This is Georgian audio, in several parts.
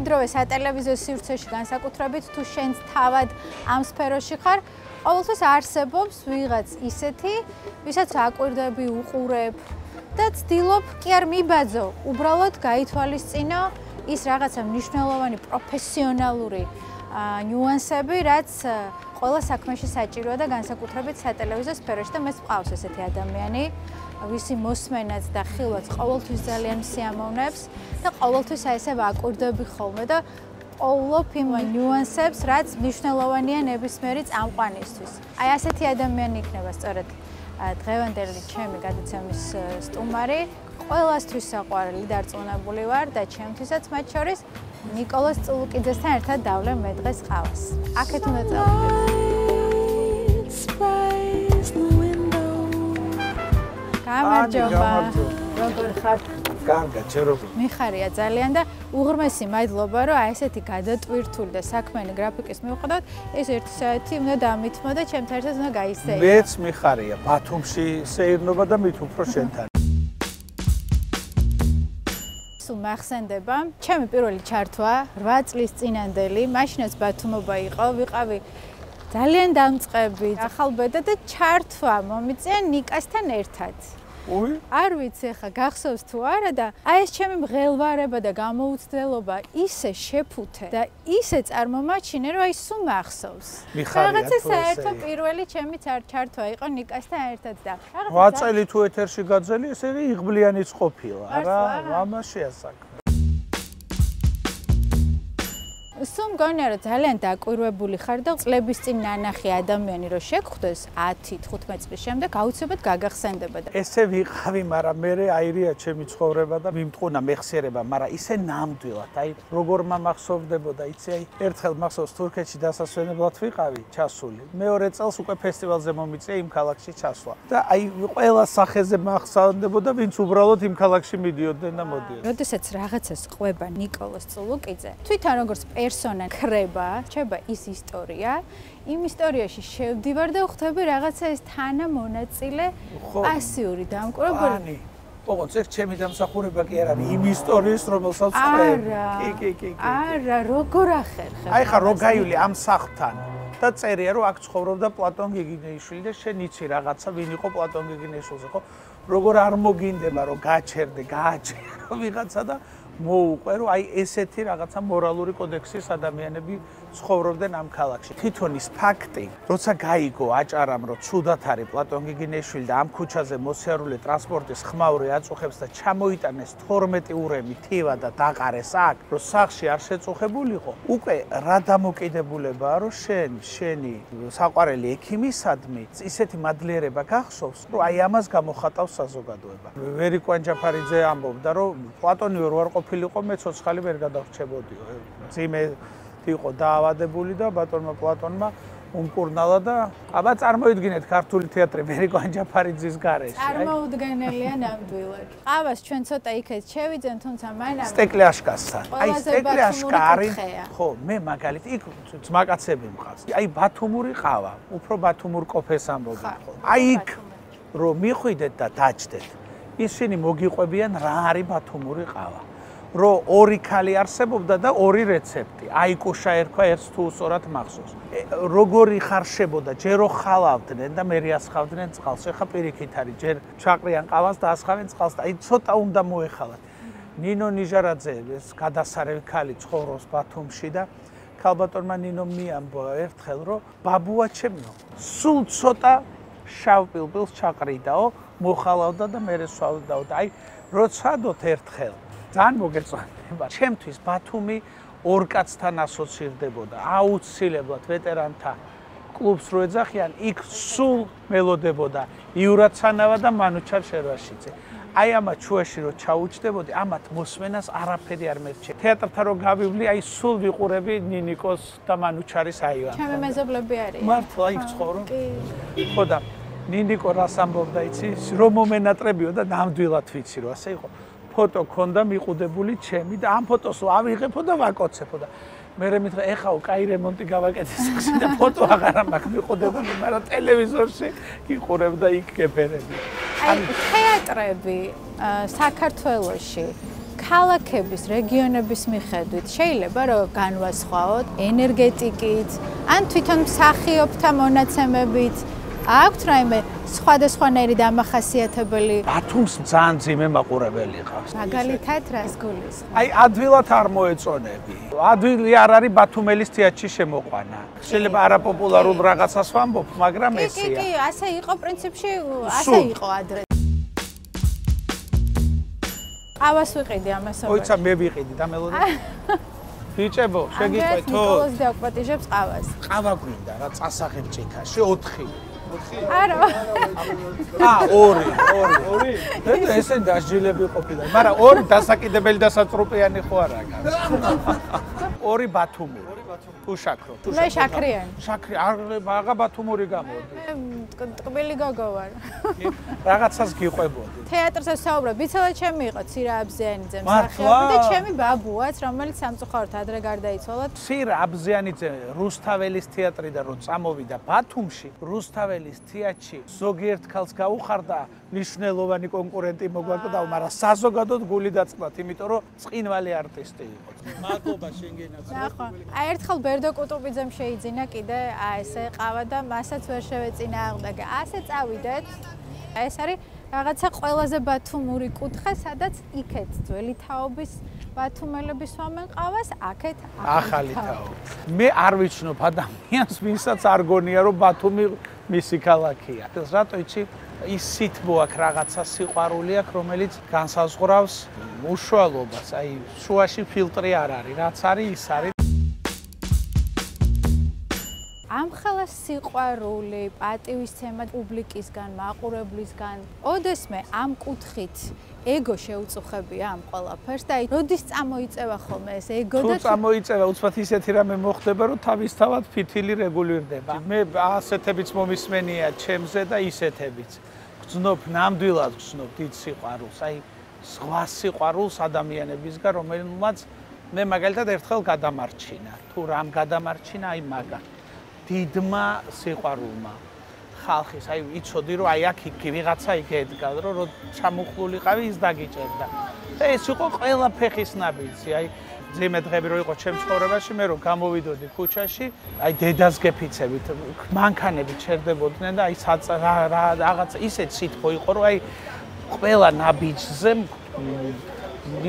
თანამედროვე სატელევიზიო სივრცეში განსაკუთრებით თუ შენს თავად ამ სფეროში ხარ, ყოველთვის არსებობს ვიღაც ისეთი, ვისაც აკვირდები, უყურებ და ცდილობ კი არ მიბაძო, უბრალოდ გაითვალისწინო ის რაღაცა მნიშვნელოვანი პროფესიონალური ნიუანსები, რაც ყველა საქმეში საჭიროა და განსაკუთრებით სატელევიზიო სფეროში და მე მყავს ესეთი ადამიანი, ვისი მოსმენაც და ხილვაც ყოველთვის ძალიან სიამოვნებს და ყოველთვის აი ესე ვაკვირდები ხოლმე და ყოველობ იმ ნიუანსებს, რაც მნიშვნელოვანია ნებისმიერი წამყვანისთვის. აი ასეთი ადამიანი იქნება სწორედ დღევანდელი ჩემი გადაცემის სტუმარი. ყველასთვის საყვარელი დარწმუნებული ვარ და ჩემთვისაც მათ შორის ნიკოლოზ წულუკიძესთან ერთად დავლევ მე დღეს ყავას. აქეთ უნდა წავიდეთ. გამარჯობა. როგორ ხარ? კარგად, ჯერობრ. მიხარია ძალიან და უღრმესი მადლობა, რომ აი ესეთი გადატვირთული და საქმიანი გრაფიკის მიუხედავად, ეს 1 საათი უნდა დამithმა და ჩემთან ერთად უნდა გაისეირო. მეც მიხარია, ბათუმში სეირნობა და მით უფრო შენთან. სულ მახსენდება, ჩემი პირველი ჩართვა 8 წლის წინანდელი, მაშინაც ბათუმობა იყო, ვიყავი ძალიან დამწყები, ახალბედა და ჩართვა მომიწია ნიკასთან ერთად. არ ვიცი ახლა გახსოვს თუ არა და აი ეს ჩემი მღელვარება და გამოუცდელობა ისე შეფუთე და ისე წარმომაჩინე რომ აი სულ მახსოვს. რაღაცა საერთო პირველი ჩემი ჩართვა იყო ნიკასთან ერთად და 8 წელი თუ ეთერში გაძელი ესე იღბლიანიც ყოფილა რა მამაშია საქმე. სულ მგონია რომ ძალიან დაკვირვებული ხარ და წლების წინ ნანახი ადამიანი რომ შეგხვდეს 10-15 წლის შემდეგ აუცილებლად გაგახსენდება და ესე ვიყავი, მაგრამ მე აირია ჩემი ცხოვრება და მიმტყუნა მეხსიერება, მაგრამ ისე ნამდვილად, აი როგორ მახსოვდებოდა, იცი აი ერთხელ მახსოვს თურქეთში დასასვენებლად ვიყავი ჩასული. მეორე წელს უკვე ფესტივალზე მომიწია იმ ქალაქში ჩასვლა. და აი ყველა სახეზე მახსოვდებოდა, ვინც უბრალოდ იმ ქალაქში მიდიოდნენ და მოდიოდნენ. როდესაც რაღაცას ყვება ნიკოლოზ წულუკიძე, თვითონ როგორც პერსონა ქრება, რჩება ის ისტორია, იმ ისტორიაში შევდივარ და ვხვდები რაღაცა ეს თანამონაწილე პასიური დამკვირვებელი. ოღონდ ეს ჩემი დამსახურება კი არ არის იმ ისტორიის, რომელსაც ყვები. კი. არა, როგორ ახერხებ? აი ხა რო გაივლი ამ სახლთან და წერია რომ აქ ცხოვრობდა პლატონ გიგინეიშვილი და შენ იცი რაღაცა ვინ იყო პლატონ გიგინეიშვილზე, ხო? როგორ არ მოგინდება რომ გააჩერდე ვიღაცა და მოუყვე რომ აი ესეთი რაღაცა მორალური კოდექსის ადამიანები ცხოვრობდნენ ამ ქალაქში. თვითონ ის ფაქტი, როცა გაიგო აჭარამ რომ ცუდად არის პლატონ გიგინეიშვილი და ამ ქუჩაზე მოსიარულე ტრანსპორტის ხმაური აწუხებს და ჩამოიტანეს 12 ურემი თივა და დაყარეს აქ, რომ სახლში არ შეწუხებულიყო, უკვე რა დამოკიდებულებაა რომ შენი საყვარელი ექიმისადმი ისეთი მადლიერება გახსოვს, რომ აი ამას გამოხატავს საზოგადოება. ვერიკო ანჯაფარიძე ამბობდა რომ პლატონი ვერ ყოფილიყო, მე ცოცხალი ვერ გადავრჩებოდიო. ძიმე იყო დაავადებული და ბატონმა პლატონმა უმკურნალა და აბა წარმოიდგინეთ ქართული თეატრი ვერიკო ანჯაფარიძის გარეშე. წარმოუდგენელია ნამდვილად. ყავას ჩვენ ცოტა იქეთ შევიძენ, თუმცა მანამ სტეკლაშკასთან. აი სტეკლაშკა არის, ხო, მე მაგალითად იქ ძმაკაცები მყავს. აი ბათუმური ყავა, უფრო ბათუმურ კოფეს ამბობენ ხო. აი იქ რომ მიხვიდეთ და დაჯდეთ. ისინი მოგიყვებიან რა არის ბათუმური ყავა. რომ ორი ქალი არსებობდა და ორი რეცეპტი. აიკუშა ერქვა ერთს თუ სწორად მახსოვს. როგორი ხარშებოდა, ჯერო ხალავდნენ და მერე ასხავდნენ წყალს. ეხა პირიქით არის, ჯერ ჩაყრიან ყავას და ასხავენ წყალს და აი ცოტა უნდა მოეხალათ. ნინო ნიჟარაძე ეს გადასარევი ქალი ცხოვრობს ბათუმში და ქალბატონმა ნინო მიამბო ერთხელ რომ ბაბუა ჩემო, სულ ცოტა შავ პილპილს ჩაყრიდაო, მოხალავდა და მერე სვავდაო და აი როცადოთ ერთხელ ძალიან მოგეწონება. ჩემთვის ბათუმი ორ კაცთან ასოცირდებოდა. აუცილებლად ვეტერანთა კლუბს რო ეძახიან, იქ სულ მელოდებოდა იურაცანავა და მანუჩარ შერვაშიძე. აი ამათ შუაში რო ჩაუჭდებოდი, ამათ მოსმენას არაფერი არ მერჩე. თეატრთან რო გავივლი, აი სულ ვიყურები ნინიკოს და მანუჩარის აივანს. ჩემი მეზობლები არიან. მართლა იქ ცხოვრობ. ხო და ნინიკო რას ამბობდა იცი, რომ მომენატრებიო და ნამდვილად ვიცი რომ ასე იყო. ფოტო ქონდა მიყუდებული ჩემი და ამ ფოტოს ავიღებო და ვაკოცებო და მე მითხრა ეხაო კაი რემონტი გავაკეთეს და ფოტო აღარა მაქვს მიყუდებული, მაგრამ ტელევიზორში გიყურებ და იქ გეფერები. აი თეატრები საქართველოში ქალაქების, რეგიონების მიხედვით შეიძლება რომ განვასხვაოთ ენერგეტიკით, ან თვითონ მსახიობთა მონაცემებით. აქვთ რაიმე სხვადასხვანაირი დამახასიათებელი? ბათუმს ძალიან ძიმე მაყურებელი ყავს. მაგალითად, რას გულისხმობ? აი, ადვილად არ მოეწონები. ადვილი არ არის ბათუმელის თეატრში შემოყვანა. შეიძლება არაპოპულარულ რაღაცას ვამბობ, მაგრამ ესეა. კი, ასე იყო პრინციპში, ასე იყო ადრე. ყავას ვიყიდი ამასობრივ. ოიცა მე ვიყიდი და მელოდი. ბიჭებო, შეგიყვეთ თო? ნიკოლოზ დაგვპატიჟებს ყავას. ყავა გვინდა რა წასაღებ ჭიქაში 4. არა. 2. ესე დასჯილები ყოფილა. მაგრამ 2 დასაკიდებელი და საწრუპიანი ხო არა გას. 2 ბათუმური. უშაქრო. მე შაქრიანი. შაქრი აღა ბათუმური გამოდი. ტკბილი გოგო ვარ. რაღაცას გიყვებოდი. თეატრზე ვსაუბრობ, ვიცოდეთ ჩემი იყო ცირა აბზიანიძე მსახიობი და ჩემი ბაბუაც, რომელიც სამწუხაროდ ადრე გარდაიცვალა. ცირა აბზიანიძე რუსთაველის თეატრიდან რო წამოვიდა ბათუმში, რუსთაველის თეატრში ზოგიერთ ქალს გაუხარდა მნიშვნელოვანი კონკურენტი მოგვაკვდა, მაგრამ საზოგადოდ გული დაწყდათ, იმიტომ რომ წყინვალი არტისტი იყო. მადლობა შენგენაც. ნახო, აი ერთხელ ბერდო კუტუბიძემ შეიძინა კიდე ესე ყავა და მასაც ვერ შევეწინააღმდეგე. ასე წავიდეთ. ეს არის რაღაცა ყველაზე ბათუმური კუთხე, სადაც იქეთ ძველი თაობის ბათუმელები სვამენ ყავას, აქეთ ახალი თაობა. მე არ ვიცნობ ადამიანს, ვინცაც არ გონია, რომ ბათუმი მისი ქალაქია. რატო იცი? ის სითბო აქვს, რაღაცა სიყვარული აქვს, რომელიც განსაზღვრავს უშუალობას. აი, შუაში ფილტრი არ არის, რაც არის, ის არის. ამხელა სიყვარული, პატივისცემა პუბლიკისგან, მაყურებლისგან. ოდესმე ამ კუთხით ეგო შეუწუხებია ამ ყველაფერს და აი, როდის წამოიწევა ხოლმე ეს ეგო და თუ წამოიწევა, უცბად ისეთი რამე მოხდება, რომ თავისთავად ფითილი რეგულირდება. მე ასეთებიც მომისმენია ჩემზე და ისეთებიც. გძნობ, ნამდვილად გძნობ დიდ სიყვარულს, აი, სხვა სიყვარულს ადამიანებისგან, რომელმაც მე მაგალითად ერთხელ გადამარჩინა. თუ რამ გადამარჩინა, აი მაგათ. დიდმა სიყვარულმა ხალხის, აი იცოდი რომ აი აქ ვიღაცა იგედგა, რომ ჩამოხლულიყავი ის დაგიჭერდა. და ეს იყო ყველა ფეხის ნაბიჯი, აი ძიმე დღები რო იყო ჩემ ცხოვრებაში, მე რო გამოვიდოდი ქუჩაში, აი დედას გეფიცებით, მანქანები ჩერდებოდნენ და აი რაღაცა ისეთ სითბო იყო, რომ აი ყველა ნაბიჯზე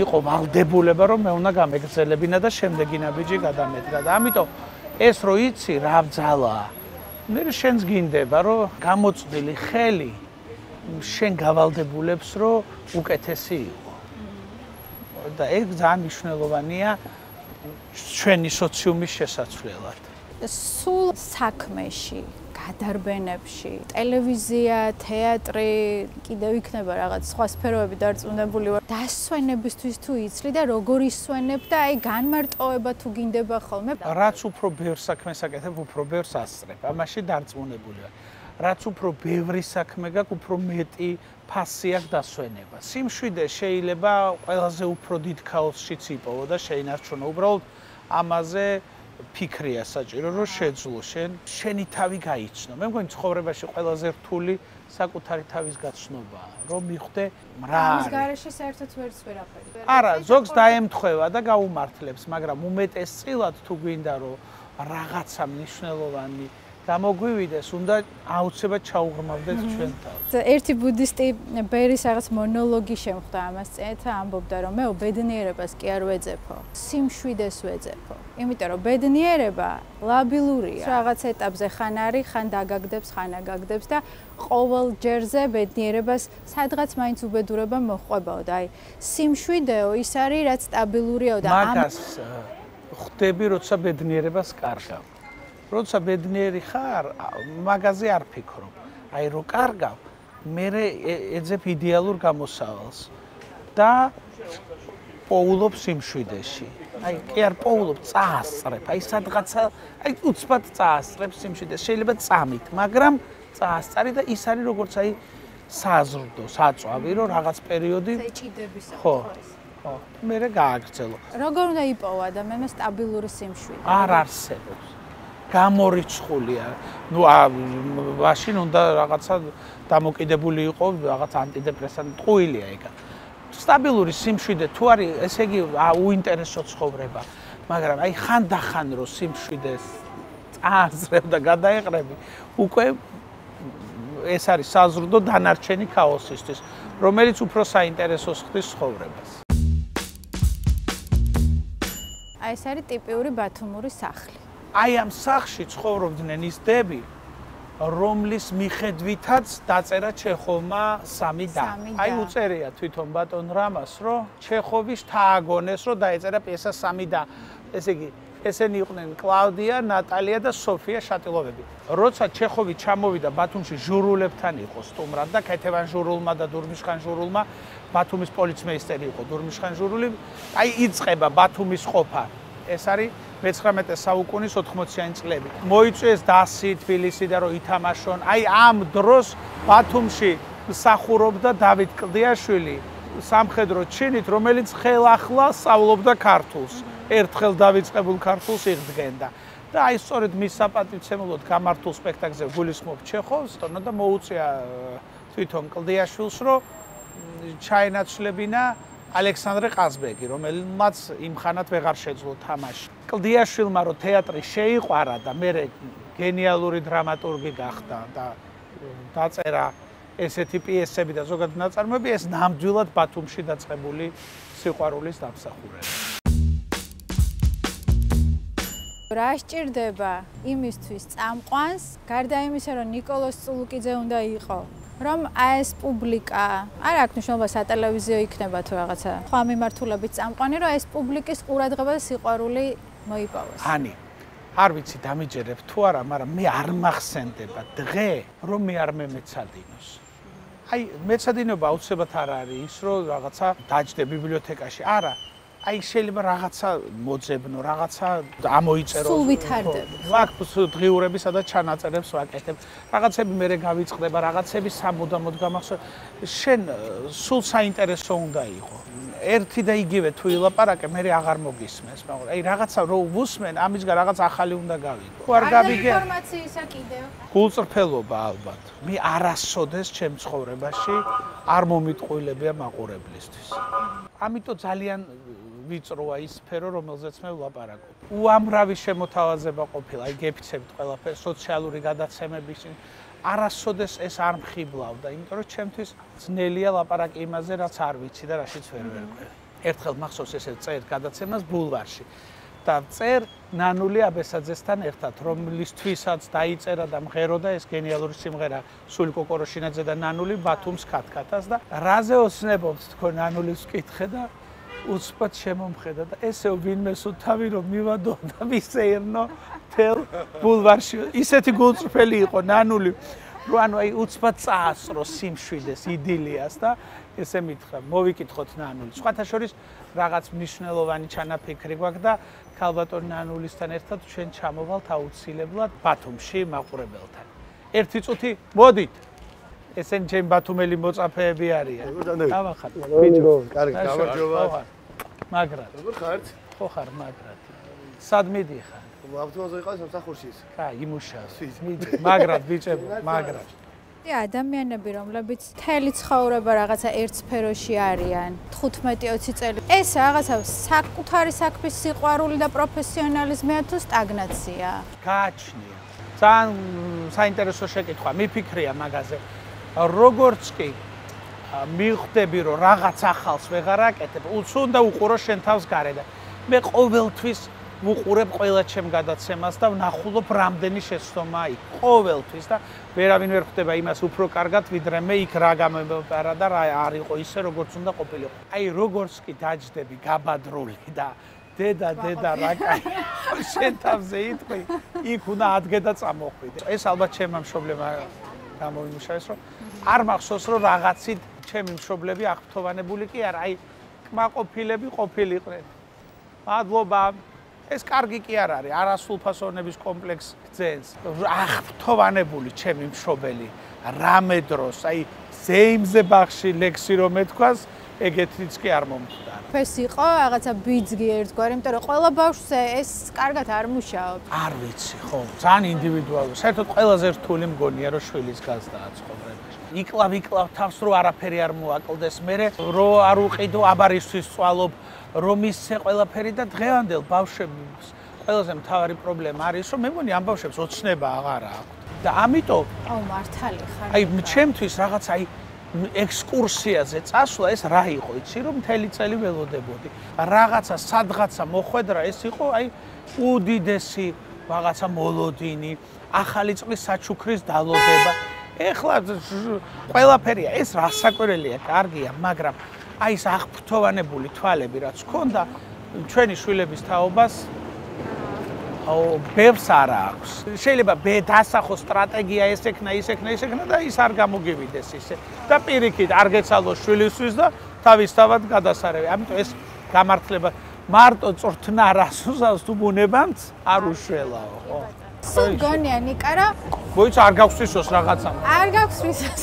იყო ვალდებულება, რომ მე უნდა გამეგრძელებინა და შემდეგი ნაბიჯი გადამედგა და ამიტომ ეს რო იცი რა ბძალაა. მე შენს გინდება რომ გამოწვდილი ხელი შენ გავალდებულებს რომ უკეთესი იყო. და ეს ძალიან მნიშვნელოვანია ჩვენი სოციუმის შესაცვლელად. სულ საქმეში, გადარბენებში, ტელევიზია, თეატრი, კიდევ იქნება რაღაც სხვა სფეროები დარწმუნებული ვარ. დასვენებისთვის თუ იცლი და როგორ ისვენებ და აი განმარტოვება თუ გინდება ხოლმე. რაც უფრო ბევრ საქმეს აკეთებ, უფრო ბევრს ასწრებ. ამაში დარწმუნებული ვარ. რაც უფრო ბევრი საქმე გაქვს, უფრო მეტი ფასი აქვს დასვენება. სიმშვიდე შეიძლება ყველაზე უფრო დიდ ქაოსშიც იპოვო და შეინარჩუნო. უბრალოდ ამაზე ფიქრია საჭირო, რომ შეძლო შენი თავი გაიცნო. მე მგონი ცხოვრებაში ყველაზე რთული საკუთარი თავის გაცნობაა, რომ მიხვდე რა არის. ამის გარეშე საერთოდ ვერც ვერაფერი. არა, ზოგს დაემთხვევა და გაუმართლებს, მაგრამ უმეტესწილად თუ გვინდა რომ რაღაცა მნიშვნელოვანი გამოგვივიდეს, უნდა აუცილებლად ჩაუღრმავდეთ ჩვენ თავს. ერთი ბუდისტი ბერის რაღაც მონოლოგი შემხვდა ამას წინათ და ამბობდა, რომ მე ბედნიერებას კი არ ვეძებო, სიმშვიდეს ვეძებო. იმიტომ რომ ბედნიერება ლაბილურია. რაღაც ეტაპზე ხან არის, ხან დაგაგდებს, ხან აგაგდებს და ყოველ ჯერზე ბედნიერებას სადღაც მაინც უბედურება მოჰყვებაო და აი სიმშვიდეო ის არის, რაც სტაბილურიაო და მაგას ხვდები, როცა ბედნიერებას კარგავ. როცა ბედნიერი ხარ, მაგაზე არ ფიქრობ. აი რო კარგავ, მე ეძებ იდეალურ გამოსავალს და პოულობ სიმშვიდეში. აი კი არ პოულობ, წაასწრებ. აი სადღაცა, აი უცბად წაასწრებ სიმშვიდეში. შეიძლება წამით, მაგრამ წაასწარი და ის არის როგორც აი საზრდო, საწვავი, რომ რაღაც პერიოდი ეჭიდების ხო. ხო, მე გააგრძელო. როგორ უნდა იპოვა ადამიანმა სტაბილური სიმშვიდე? არ არსებობს. გამორიცხულია. ნუ მაშინ უნდა რაღაცა დამოკიდებული იყო, რაღაც ანტიდეპრესანტი, ტყუილია ეგა. სტაბილური სიმშვიდე თუ არის, ესე იგი უინტერესო ცხოვრება, მაგრამ აი ხანდახან რო სიმშვიდეს წააზრებ და გადაეყრები, უკვე ეს არის საზრდო დანარჩენი ქაოსისთვის, რომელიც უფრო საინტერესოს ხდის ცხოვრებას. აი ეს არის ტიპიური ბათუმური სახლი. აი ამ სახლში ცხოვრობდნენ ის დები, რომლის მიხედვითაც დაწერა ჩეხოვმა სამი და. აი უწერია თვითონ ბატონ რამას, რომ ჩეხოვი შთააგონეს, რომ დაეწერა პიესა სამი და. ესე იგი, ესენი იყვნენ კლაუდია, ნატალია და სოფია შატილოვები. როცა ჩეხოვი ჩამოვიდა ბათუმში ჟურულებთან იყო სტუმრად და ქეთევან ჟურულმა და დურმიშხან ჟურულმა, ბათუმის პოლიცმეისტერი იყო დურმიშხან ჟურული, აი იწყება ბათუმის ყოფა. ეს არის მე-19 საუკუნის 80-იანი წლები. მოიწვიეს დასი თბილისი და რომ ითამაშონ. აი ამ დროს ბათუმში მსახურობდა დავით კლდიაშვილი, სამხედრო ჩინით, რომელიც ხელახლა სწავლობდა ქართულს. ერთხელ დავიწყებულ ქართულს იღდგენდა. და აი სწორედ მის საპატივცემულოდ გამართულ სპექტაკლზე გულისხმობ ჩეხოვს, და მოუწია თვითონ კლდიაშვილს, რომ ჩაენაცვლებინა ალექსანდრე ყაზბეგი, რომელმაც იმხანად ვეღარ შეძლო თამაში. კლდიაშვილმა რომ თეატრი შეიყვარა და მე გენიალური დრამატურგი გახდა და დაწერა ესეთი პიესები და ზოგადად ნაწარმოები, ეს ნამდვილად ბათუმში დაწყებული სიყვარულის დამსახურება. რა სჭირდება იმისთვის წამყვანს, გარდა იმისა, რომ ნიკოლოზ წულუკიძე უნდა იყო, რომ ეს პუბლიკა, არ აქვს მნიშვნელობა სატელევიზიო იქნება თუ რაღაცა, სხვა მიმართულებით წამყვანი, რომ ეს პუბლიკის ყურადღება და სიყვარული მოიპოვოს. ანი, არ ვიცი დამიჯერებ თუ არა, მაგრამ მე არ მახსენდება დღე, რომ მე არ მემეცადინოს. აი, მეცადინობა აუცილებლად არ არის ის, რომ რაღაცა დაჯდე ბიბლიოთეკაში, არა. აი შეიძლება რაღაცა მოძებნო, რაღაცა ამოიწერო. სულ ვითარდები. ვაკფს დღიურები სადაც ჩანაწერებს ვაკეთებ. რაღაცები მე გავიწყდება, რაღაცები სამუდამოდ გამახსოვს. შენ სულ საინტერესო უნდა იყო. ერთი და იგივე თუ ილაპარაკე, მე აღარ მოგისმენს, მაგრამ აი რაღაცა რო ვუსმენ, ამისგან რაღაც ახალი უნდა გავიგო. თუ არ გავიგე ინფორმაციისა კიდევ. გულწრფელობა ალბათ. მე არასოდეს ჩემ ცხოვრებაში არ მომიტყუილებია მაყურებლისთვის. ამიტომ ძალიან ვიწროა ის სფერო, რომელზეც მე ვლაპარაკობ. უამრავი შემოთავაზება ყოფილა, აი გეფიცებით ყველაფერს, სოციალური გადაცემების არასოდეს ეს არ მხიბლავდა, იმიტომ რომ ჩემთვის ძნელია ლაპარაკი იმაზე, რაც არ ვიცი და რაშიც ვერ ვერკვევი. ერთხელ მახსოვს ესე წერ გადაცემას ბულვარში და წერ ნანული აბესაძესთან ერთად, რომლისთვისაც დაიწერა და მღეროდა ეს გენიალური სიმღერა სულიკო კოროშინაძე და ნანული ბათუმს ქათქათას და რაზე ოცნებობთ თქო ნანულის ვკითხე და უცბად შემომხედა და ესეო ვინმე სუთავი რომ მივადო და მისეირნო თელ ბულვარში ისეთი გულწრფელი იყო ნანული რომ ანუ აი უცბად წაასწრო სიმშვიდეს იდილიას და ესე მითხრა მოვიკითხოთ ნანული სხვათა შორის რაღაც მნიშვნელოვანი ჩანაფიქრი გვაქვს და ქალბატონ ნანულისთან ერთად ჩვენ ჩამოვალთ აუცილებლად ბათუმში მაყურებელთან ერთი წუთი მოდით ესენ ჩემ ბათუმელი მოწაფეები არიან. დავახატ. ბიჭო, კარგი, გამარჯობა. მაგრად. როგორ ხართ? ხო ხარ, მაგრად. სად მიდიხარ? ავტომობილზე იყავს სამსახურში. კაი, იმუშავს. მიდი, მაგრად ბიჭებო, მაგრად. ადამიანები, რომლებიც მთელი ცხოვრება რაღაცა ერთ სფეროში არიან, 15-20 წელი. ეს რაღაცა საკუთარი საქმის სიყვარული და პროფესიონალიზმია თუ სტაგნაცია? გააჩნია. ძალიან საინტერესო შეკითხვა, მიფიქრია მაგაზე. როგორც კი მივხვდები რომ რაღაც ახალს ვეღარ აკეთებ, უნდა უყურო შენ თავს გარედან. მე ყოველთვის ვუყურებ ყველა ჩემ გადაცემას და ვნახულობ რამდენი შეცდომა იქ. ყოველთვის და ვერავინ ვერ ხვდება იმას უფრო კარგად, ვიდრე მე იქ რა გამეპარა და რა არ იყო ისე როგორც უნდა ყოფილიყო. აი როგორც კი დაჯდები გაბადრული და დედა რა კაი შენ თავზე იტყვი, იქ უნდა ადგე და წამოხვიდე. ეს ალბათ ჩემმა მშობლებმა გამოვიმუშავეს რომ არ მახსოვს რომ რაღაცით ჩემი მშობლები აღფრთოვანებული კი არა, აი კმაყოფილები ყოფილიყვნენ. მადლობა. ეს კარგი კი არ არის, არასრულფასოვნების კომპლექსს გძენს. აღფრთოვანებული ჩემი მშობელი რამე დროს, აი ზეიმზე ბახში ლექსი რომ ეთქვას, ეგეთიც კი არ მომხდარა. ეს იყო რაღაცა ბიძგი ერთგვარი, იმიტომ რომ ყველა ბავშვზე ეს კარგად არ მუშაობს. არ ვიცი, ხო, ძალიან ინდივიდუალურია. საერთოდ ყველაზე რთული მგონია რომ შვილის გაზდაა ცხოვრებაში. იკლავ თავს რო არაფერი არ მოაკლდეს, მე რო არ უყიდო აბარისთვის წვალობ, რომ ისე ყველაფერი და დღევანდელ ბავშვებს ყველაზე მთავარი პრობლემა არის, რომ მე მგონი ამ ბავშვებს ოცნება აღარ აქვს. და ამიტომ მართალი ხარ. აი ჩემთვის რაღაც აი ექსკურსიაზე წასვლა ეს რა იყო, იცი რომ მთელი წელი ველოდებოდი. რაღაცა სადღაცა მოხვედრა ეს იყო აი უდიდესი რაღაცა მოლოდინი, ახალი წლის საჩუქრის დალოდება. ეხლა ყველაფერია ეს რასაკვირველია, კარგია, მაგრამ აი ეს აღფრთოვანებული თვალები რაც ქონდა ჩვენი შვილების თაობას ბევრს არ აქვს. შეიძლება დასახო სტრატეგია ესექნა და ის არ გამოგივიდეს ისე. და პირიქით არ გეცალოს შვილისთვის და თავისთავად გადასარევი. ამიტომ ეს გამართლება მარტო წვრთნა რას უსავს თუ ბუნებამც არ უშველაო, ხო? სულ გონია ნიკა რა. მოიცა არ გაგვსვისოს რაღაცა. არ გაგვსვისოს.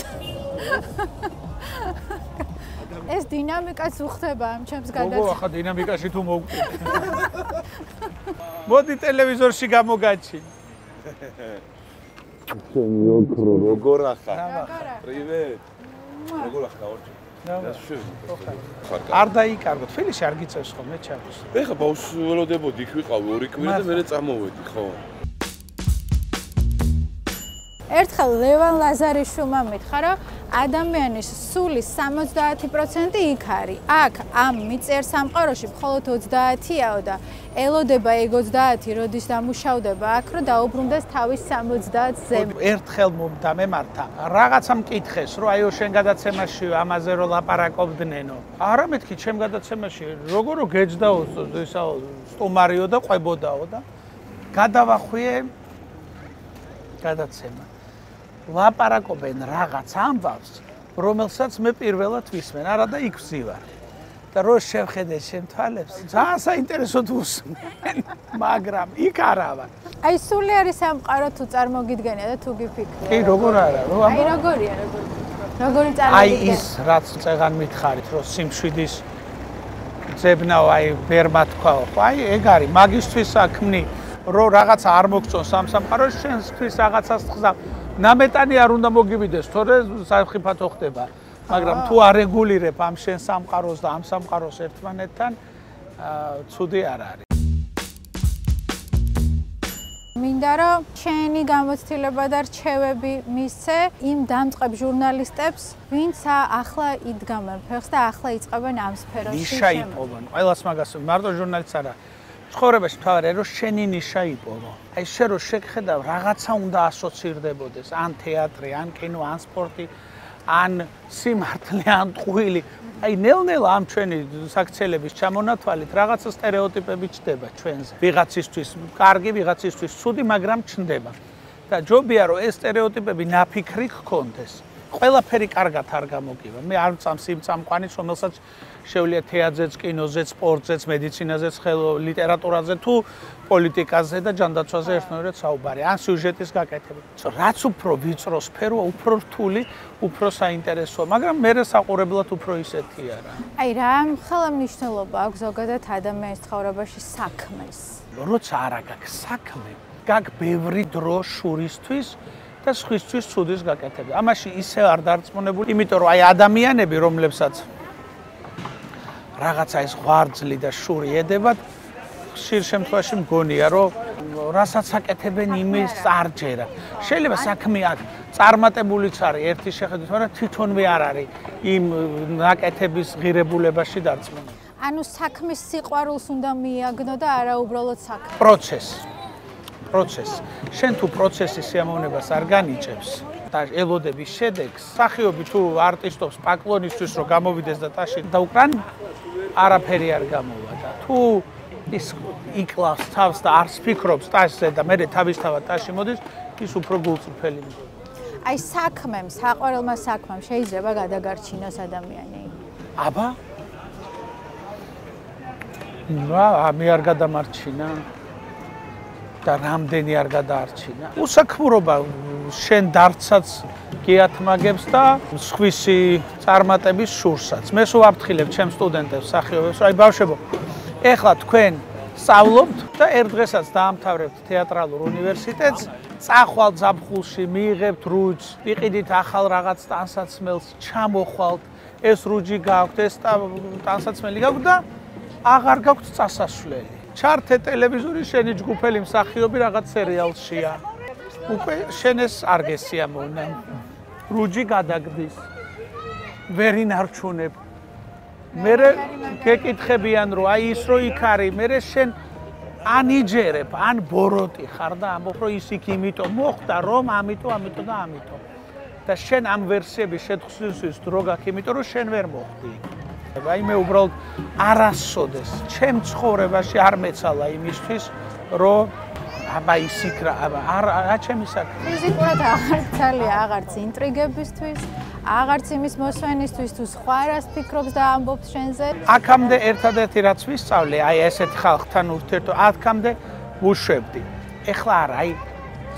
ეს დინამიკაც უხდება ამ ჩემს გადაცემას. გოგო, ახლა დინამიკაში თუ მოვკვდე. მოდი ტელევიზორში გამოგაჩინე. ჩემი ოქრო, როგორ ახლა? პრივეტ. როგორ ახლა ორჯერ? არ დაიკარგო, თბილისში არ გიწევს ხოლმე ჩაბოს. ეხლა ბავშვს ველოდებოდი, იქ ვიყავი 2 კვირა და მე წამოვედი, ხო? ერთხელ ლევან ლაზარიშვილმა მითხრა, რომ ადამიანის სულის 70% იქ არის. აქ ამ მიწერ სამყაროში მხოლოდ 20-იაო და ელოდება ეგ 20, როდის დამუშავდება აქ, რომ დაუბრუნდეს თავის 70-ზე. ერთხელ მომდამემართა რაღაცა მკითხეს, რომ აიო შენ გადაცემაში ამაზე რო ლაპარაკობდნენო. არა მეთქი ჩემ გადაცემაში როგორ რო გეჯდაო ისაო სტუმარიო და ყვებოდაო და გადავახვიე გადაცემა. ლაპარაკობენ რაღაც ამბავს, რომელსაც მე პირველად ვისმენ, არა და იქ ვზივარ. და რო შევხედე შენ თვალებს, ძალიან საინტერესოდ უსმენ, მაგრამ იქ არა ვარ. აი სული არის სამყარო თუ წარმოგიდგენია და თუ გიფიქრე. კი, როგორ არა, რო აი როგორია, როგორი წარმოგიდგენია. აი ის რაც წეგან მითხარით, რომ სიმშვიდის ძებნაო, აი ვერ მათქვაო, ხო, აი ეგ არის, მაგისთვის საქმნი, რომ რაღაცა არ მოგწონს ამ სამყაროში, შენთვის რაღაცას ხსა. ნამეტანი არ უნდა მოგივიდეს, თორე საფრთხიფათო ხდება. მაგრამ თუ არ რეგულირებ ამ შენ სამყაროს და ამ სამყაროს ერთმანეთთან, ცუდი არ არის. მინდა რომ შენი გამოცდილება და რჩევები მისცე იმ დამწყებ ჟურნალისტებს, ვინც ახლა იდგამენ ფეხს და ახლა იწყებენ ამ სფეროში. ნიშა იპოვონ. ყველას მაგას მარტო ჟურნალისტს არა. ცხოვრებაში მთავარია რომ შენი ნიშა იპოვო. აი შენ რო შეგხედავ რაღაცა უნდა ასოცირდებოდეს, ან თეატრი, ან კინო, ან სპორტი, ან სიმართლე, ან ტყუილი. აი ნელ-ნელა ამ ჩვენი საქციელების ჩამონათვალით რაღაცა სტერეოტიპები ჩნდება ჩვენზე. ვიღაცისთვის კარგი, ვიღაცისთვის ცუდი, მაგრამ ჩნდება. და ჯობია რომ ეს სტერეოტიპები ნაფიქრი გქონდეს. ყველაფერი კარგად არ გამოგივა. მე არ ვწამს იმ წამყვანს, რომელსაც შეუძლია თეატრზეც, კინოზეც, სპორტზეც, მედიცინაზეც, ლიტერატურაზე თუ პოლიტიკაზე და ჯანდაცვაზე ერთნაირად საუბარი. ან სიუჟეტის გაკეთება. რაც უფრო ვიწრო სფეროა, უფრო რთული, უფრო საინტერესოა, მაგრამ მე საყურებლად უფრო ისეთი არა. აი რა მხოლოდ მნიშვნელობა აქვს ზოგადად ადამიანის ცხოვრებაში საქმეს. როცა არა გაქვს საქმე, გაქვს ბევრი დრო შურისთვის და სხვისთვის ცუდის გაკეთება. ამაში ისე არ დარწმუნებული, იმიტომ რომ აი ადამიანები, რომლებსაც რაღაცა ეს ღვარძლი და შური ედებათ, ხშირ შემთხვევაში მგონია, რომ რასაც აკეთებენ იმის არ ჯერა. შეიძლება საქმე აქ წარმატებულიც არის ერთი შეხედვით, მაგრამ თვითონვე არ არის იმ ნაკეთების ღირებულებაში დარწმუნებული. ანუ საქმის სიყვარულს უნდა მიაგნო და არა უბრალოდ საქმე. პროცესი. შენ თუ პროცესის სიამოვნებას არ განიჭებს და ელოდების შედეგს, სახიობი თუ არტისტობს პაკლონისთვის რომ გამოვიდეს და ტაში დაუკრან, არაფერი არ გამოვა და თუ ის იკლავს თავს და არც ფიქრობს ტაშზე და მე თავისთავად ტაში მოდის, ის უფრო გულწრფელი. აი საქმემ, საყვარელმა საქმემ შეიძლება გადაგარჩინოს ადამიანი. აბა? მე არ გადამარჩინა. და რამდენი არ გადაარჩინა. უსაქმურობა შენ დარცაც გეათმაგებს და სხვისი წარმატების შურსაც. მე სულ ვაფრთხილებ ჩემს სტუდენტებს, მსახიობებს, აი ბავშვებო, ეხლა თქვენ სწავლობთ და ერთ დღესაც დაამთავრებთ თეატრალურ უნივერსიტეტს წახვალ ზაფხულში მიიღებთ რუჯს, იყიდით ახალ რაღაც ტანსაცმელს, ჩამოხვალთ, ეს რუჯი გაქვთ, ეს ტანსაცმელი გაქვთ და აღარ გაქვთ წასასვლელი. ჩართე ტელევიზორი, შენი ჯგუფელი მსახიობი რაღაც სერიალშია. უკვე შენ ეს არ გესიამოვნა. რუჯი გადაგდის. ვერ ინარჩუნებ. მე გეკითხებიან რომ აი ის რო იქ არის, მე შენ ანიჯერებ, ან ბოროტი ხარ და ამბობ რომ ის იქ იმიტომ მოხდა, რომ ამიტომ და ამიტომ. და შენ ამ ვერსიების შეთხსნისთვის დრო გაქვს, იმიტომ რომ შენ ვერ მოხდი. აი მე უბრალოდ არასოდეს ჩემ ცხოვრებაში არ მეცალა იმისთვის, რომ აბა ის იქ რა, არა ჩემი საქმე. ფიზიკურად აღარ ძალია, აღარც ინტრიგებისთვის, აღარც იმის მოსვენისთვის თუ სხვა რას ფიქრობს და ამბობს შენზე. აქამდე ერთადერთი რაც ვისწავლე, აი ესეთ ხალხთან ურთიერთო, აქამდე ვუშვებდი. ეხლა არა, აი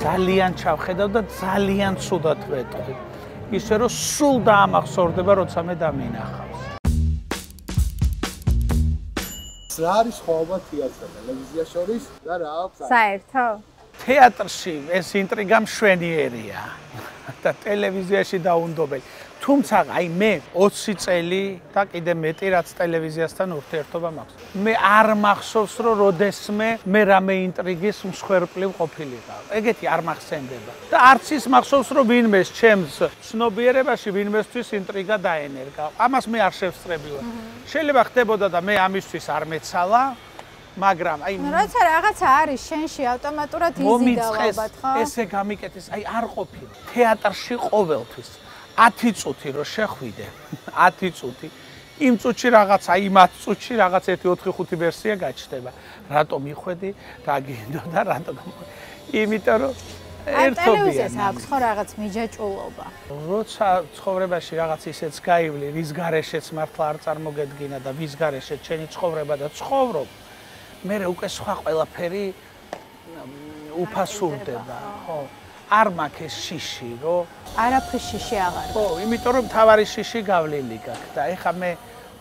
ძალიან ჩავხედავ და ძალიან ცუდად ვეტყვი. ისე რომ სულ დაამახსოვრდება, როცა მე დამინახავს. რა არის სხვაობა თეატრსა და ტელევიზიას შორის და რა აქვს? საერთო? თეატრში ეს ინტრიგა მშვენიერია და ტელევიზიაში დაუნდობელი. თუმცა აი მე 20 წელი და კიდე მეტი რაც ტელევიზიასთან ურთიერთობა მაქვს. მე არ მახსოვს რომ როდესმე მე რამე ინტრიგის მსხვერპლი ყოფილიყავ. ეგეთი არ მახსენდება. და არც ის მახსოვს რომ ვინმეს ჩემს ცნობიერებაში ვინმესთვის ინტრიგა დაენერგა. ამას მე არ შევსწრებილა. შეიძლება ხდებოდა და მე ამისთვის არ მეცალა. მაგრამ აი როცა რაღაცა არის შენში ავტომატურად იზიდა ალბათ ხო? ესე გამიკეთეს, აი არ ყოფილი. თეატრში ყოველთვის 10 წუთი რო შეხვიდე, 10 წუთი. იმ წუთში რაღაც, აი იმ 10 წუთში რაღაც 1-4-5 ვერსია გაჩნდება. რატომ მიხვედი, რა გინდო და რატომ. იმიტომ რომ ერთობია. ტელევიზიას აქვს ხო რაღაც მიჯაჭვულობა. როცა ცხოვრებაში რაღაც ისეც გაივლი, ვის გარეშეც მართლა არ წარმოგედგინა და ვის გარეშეც შენი ცხოვრება და ცხოვრობ. მე უკვე სხვა ყველაფერი უფასურდება, ხო? არ მაქვს ეს შიში, რომ არაფრის შიში აღარ. ხო, იმიტომ რომ თავარი შიში გავლილი გაქვს და ეხა მე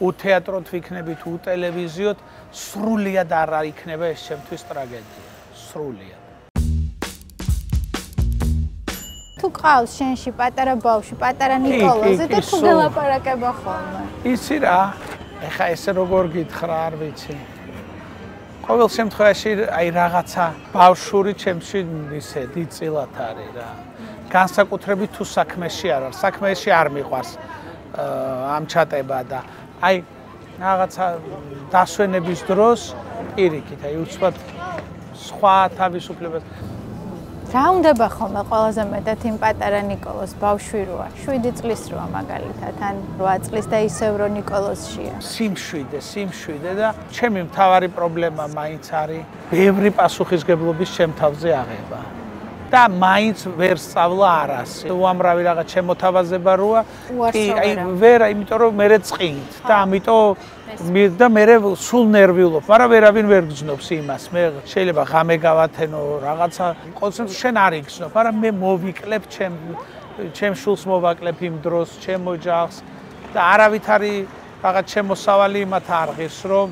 უთეატროთ ვიქნები თუ ტელევიზიოთ, სრულიად არ იქნება ეს ჩემთვის ტრაგედია, სრულიად. თუ ყავს შენში პატარა ბავშვი, პატარა ნიკოლოზი და თუ გელაპარაკება ხოლმე. იცი რა, ეხა ესე როგორ გითხრა, არ ვიცი. ყოველ შემთხვევაში აი რაღაცა ბავშვური ჩემში ისე დიდწილად არის რა. განსაკუთრებით თუ საქმეში არ არის, საქმეში არ მიყვარს ამ ჩატება და აი რაღაცა დასვენების დროს პირიქით, აი უცბად სხვა თავისუფლებას. რა უნდება ხოლმე ყველაზე მეტად იმ პატარა ნიკოლოს ბავშვი როა 7 წლის როა მაგალითად ან 8 წლის და ისევ რო ნიკოლოსშია სიმშვიდე და ჩემი მთავარი პრობლემა მაინც არის ბევრი პასუხისგებლობის ჩემ თავზე აღება და მაინც ვერ სწავლა არასი უამრავი რაღაც შემოთავაზება როა აი ვერა იმიტომ რომ მე წყინთ და ამიტომ და მე სულ ნერვიულობ, მაგრამ ვერავინ ვერ გძნობს იმას. მე შეიძლება ღამე გავათენო რაღაცა, კონცენტრ შენ არ იგრძნობ, მაგრამ მე მოვიკლებ ჩემ შულს მოვაკლებ იმ დროს, ჩემ ოჯახს და არავითარი რაღაც შემოსავალი იმათ არ ღირს, რომ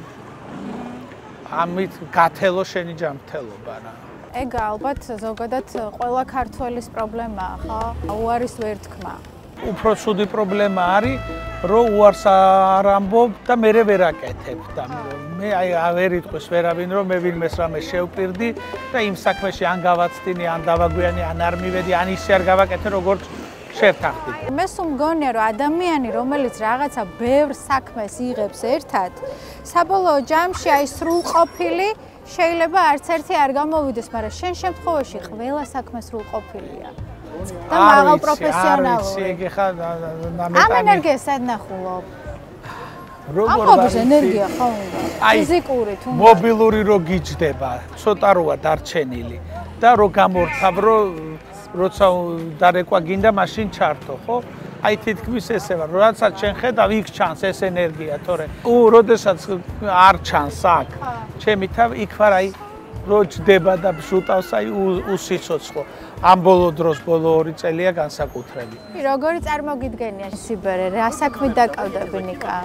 ამით გათელო შენი ჯანმრთელობა რა. ეგ ალბათ ზოგადად ყველა ქართველის პრობლემაა, ხო? უარის ვერთქმა. უფრო ცუდი პრობლემა არის, რომ უარს არ ამბობ და მე ვერ აკეთებ და მე აი ვერ იტყვის ვერავინ რომ მე ვინმეს რამე შევპირდი და იმ საქმეში ან გავაცდინი, ან დავაგვიანი, ან არ მივედი, ან ისე არ გავაკეთე როგორც შევთანხმდი. მე სულ მგონია რომ ადამიანი რომელიც რაღაცა ბევრ საქმეს იღებს ერთად, საბოლოო ჯამში აი სრულყოფილი შეიძლება არც ერთი არ გამოვიდეს, მაგრამ შენ შემთხვევაში ყველა საქმე სრულყოფილია. და მაღალ პროფესიონალური. ამ ენერგიას სად ნახულობ? როგორ არის ენერგია ხო უნდა? ფიზიკური თუ მობილური რო გიჯდება, ცოტა როა დარჩენილი და რო გამორთავ, როცა დარეკვა გინდა, მაშინ ჩართო, ხო? აი თითქმის ესე ვარ, როდესაც შენ ხედავ, იქ ჩანს ეს ენერგია, თორე როდესაც არ ჩანს აქ, ჩემი თავი იქ ვარ, აი რო ჯდება და შუტავს, აი უსიცოცხლო. ამ ბოლო დროს ბოლო 2 წელია განსაკუთრებით. როგორი წარმოგიდგენია სიბერე, რა საქმით დაკავდები ნიკა?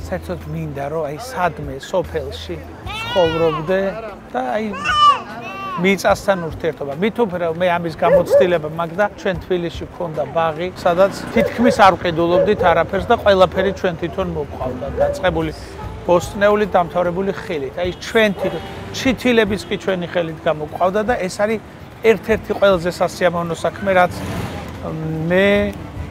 საერთოდ მინდა რომ აი სადმე სოფელში ცხოვრობდე და აი მიწასთან ურთიერთობა. მით უფრო მე ამის გამოცდილება მაქვს და ჩვენ თბილისში გქონდა ბაღი, სადაც თითქმის არ ვყიდულობდით არაფერს და ყველაფერი ჩვენ თვითონ მოვყავდა, დაწყებული ბოსტნეული დამთავრებული ხილით. აი ჩვენ თვითონ ჩითილებიც კი ჩვენი ხელით გამოგვყავდა და ეს არის ერთ-ერთი ყველაზე სასიამოვნო საქმე, რაც მე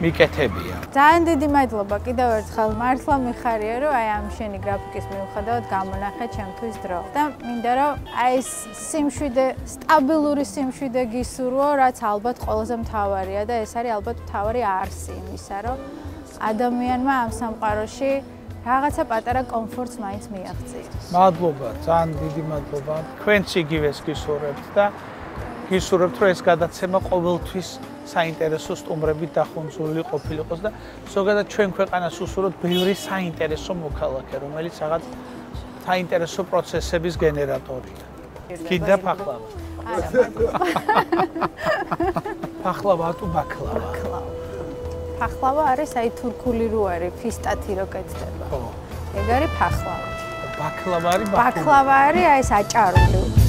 მიკეთებია. ძალიან დიდი მადლობა კიდევ ერთხელ მართლა მიხარია რომ აი ამ შენი გრაფიკის მიუხედავად გამონახე ჩემთვის დრო და მინდა რომ აი ეს სიმშვიდე სტაბილური სიმშვიდე გისურვო რაც ალბათ ყველაზე მთავარია და ეს არის ალბათ მთავარი არსი იმისა რომ ადამიანმა ამ სამყაროში რაღაცა პატარა კომფორტს მაინც მიაღწიოს. მადლობა, ძალიან დიდი მადლობა. თქვენც იგივეს გისურვებთ და გისურვებთ რომ ეს გადაცემა ყოველთვის საინტერესო სტუმრებით დახუნძული ყოფილიყოს და ზოგადად ჩვენ ქვეყანას უსურვოთ ბევრი საინტერესო მოქალაქე, რომელიც რაღაც საინტერესო პროცესების გენერატორია. კიდე ფახლავა. ფახლავა თუ ბაკლავა? ფახლავა არის აი თურქული რო არის, ფისტათი რო კეთდება. ხო. ეგ არის ფახლავა. ბაკლავა არის ბაკლავა არის აი ეს აჭარული.